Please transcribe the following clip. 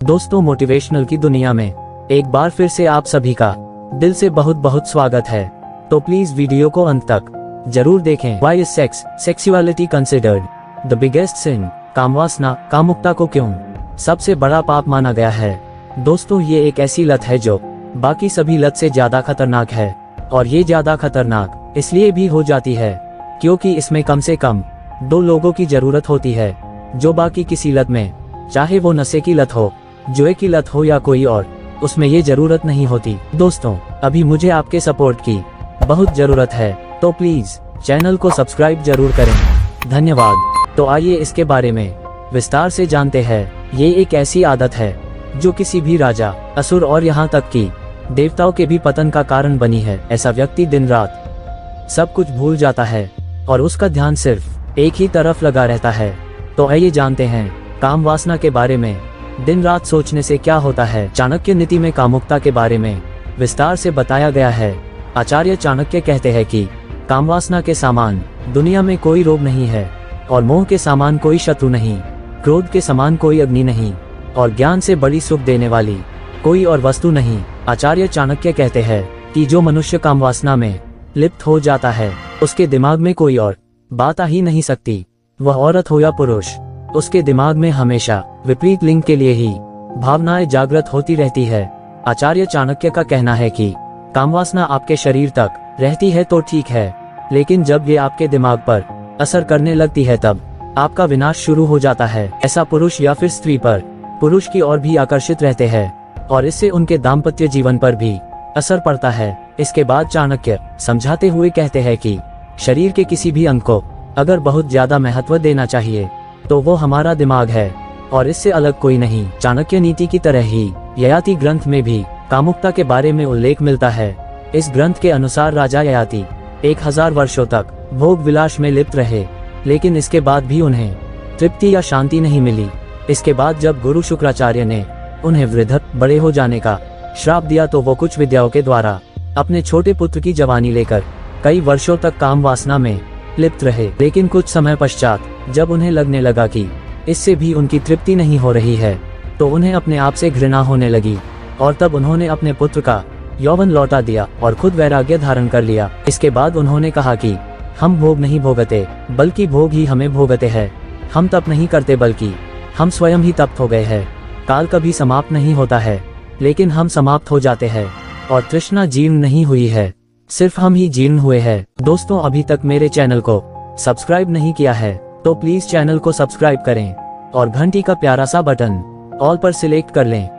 दोस्तों, मोटिवेशनल की दुनिया में एक बार फिर से आप सभी का दिल से बहुत बहुत स्वागत है। तो प्लीज वीडियो को अंत तक जरूर देखें। Why is sex, sexuality considered the biggest sin? कामवासना, कामुकता को क्यों सबसे बड़ा पाप माना गया है? दोस्तों, ये एक ऐसी लत है जो बाकी सभी लत से ज्यादा खतरनाक है, और ये ज्यादा खतरनाक इसलिए भी हो जाती है क्योंकि इसमें कम से कम दो लोगों की जरूरत होती है, जो बाकी किसी लत में, चाहे वो नशे की लत हो, जुए की लत हो या कोई और, उसमें ये जरूरत नहीं होती। दोस्तों, अभी मुझे आपके सपोर्ट की बहुत जरूरत है, तो प्लीज चैनल को सब्सक्राइब जरूर करें। धन्यवाद। तो आइए इसके बारे में विस्तार से जानते हैं। ये एक ऐसी आदत है जो किसी भी राजा, असुर और यहाँ तक कि देवताओं के भी पतन का कारण बनी है। ऐसा व्यक्ति दिन रात सब कुछ भूल जाता है और उसका ध्यान सिर्फ एक ही तरफ लगा रहता है। तो आइए जानते हैं काम वासना के बारे में। दिन रात सोचने से क्या होता है? चाणक्य नीति में कामुकता के बारे में विस्तार से बताया गया है। आचार्य चाणक्य कहते हैं कि कामवासना के समान दुनिया में कोई रोग नहीं है, और मोह के समान कोई शत्रु नहीं, क्रोध के समान कोई अग्नि नहीं, और ज्ञान से बड़ी सुख देने वाली कोई और वस्तु नहीं। आचार्य चाणक्य कहते हैं कि जो मनुष्य कामवासना में लिप्त हो जाता है, उसके दिमाग में कोई और बात आ ही नहीं सकती। वह औरत हो या पुरुष, उसके दिमाग में हमेशा विपरीत लिंग के लिए ही भावनाएं जागृत होती रहती है। आचार्य चाणक्य का कहना है कि कामवासना आपके शरीर तक रहती है तो ठीक है, लेकिन जब ये आपके दिमाग पर असर करने लगती है तब आपका विनाश शुरू हो जाता है। ऐसा पुरुष या फिर स्त्री पर पुरुष की ओर भी आकर्षित रहते हैं, और इससे उनके दाम्पत्य जीवन पर भी असर पड़ता है। इसके बाद चाणक्य समझाते हुए कहते हैं कि शरीर के किसी भी अंग को अगर बहुत ज्यादा महत्व देना चाहिए तो वो हमारा दिमाग है, और इससे अलग कोई नहीं। चाणक्य नीति की तरह ही ययाति ग्रंथ में भी कामुकता के बारे में उल्लेख मिलता है। इस ग्रंथ के अनुसार राजा ययाति 1000 वर्षों तक भोग विलास में लिप्त रहे, लेकिन इसके बाद भी उन्हें तृप्ति या शांति नहीं मिली। इसके बाद जब गुरु शुक्राचार्य ने उन्हें वृद्ध बड़े हो जाने का श्राप दिया तो वो कुछ विद्याओं के द्वारा अपने छोटे पुत्र की जवानी लेकर कई वर्षों तक काम वासना में लिप्त रहे। लेकिन कुछ समय पश्चात जब उन्हें लगने लगा कि इससे भी उनकी तृप्ति नहीं हो रही है, तो उन्हें अपने आप से घृणा होने लगी, और तब उन्होंने अपने पुत्र का यौवन लौटा दिया और खुद वैराग्य धारण कर लिया। इसके बाद उन्होंने कहा कि हम भोग नहीं भोगते, बल्कि भोग ही हमें भोगते हैं। हम तप नहीं करते, बल्कि हम स्वयं ही तप्त हो गए हैं। काल कभी समाप्त नहीं होता है, लेकिन हम समाप्त हो जाते हैं, और तृष्णा जीर्ण नहीं हुई है, सिर्फ हम ही जीर्ण हुए हैं। दोस्तों, अभी तक मेरे चैनल को सब्सक्राइब नहीं किया है तो प्लीज चैनल को सब्सक्राइब करें और घंटी का प्यारा सा बटन ऑल पर सिलेक्ट कर लें।